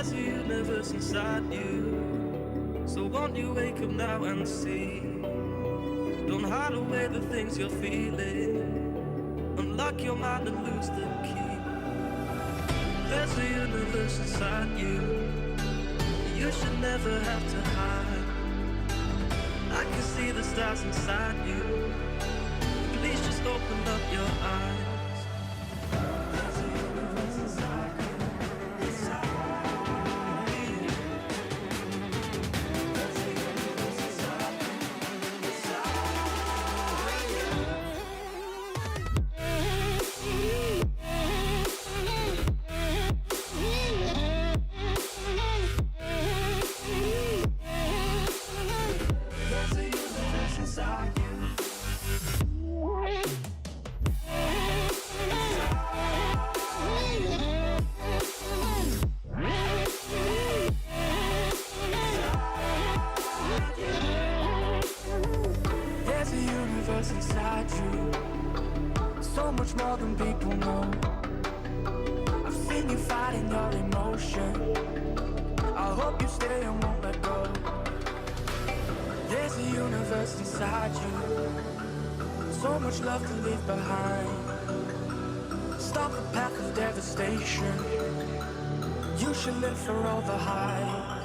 There's a universe inside you. So won't you wake up now and see? Don't hide away the things you're feeling. Unlock your mind and lose the key. There's a universe inside you. You should never have to hide. I can see the stars inside you. Please just open up your eyes. There's a universe inside you. Inside you, so much more than people know. I've seen you fighting your emotion. I hope you stay and won't let go. There's a universe inside you, so much love to leave behind. Stop the path of devastation. You should live for all the highs.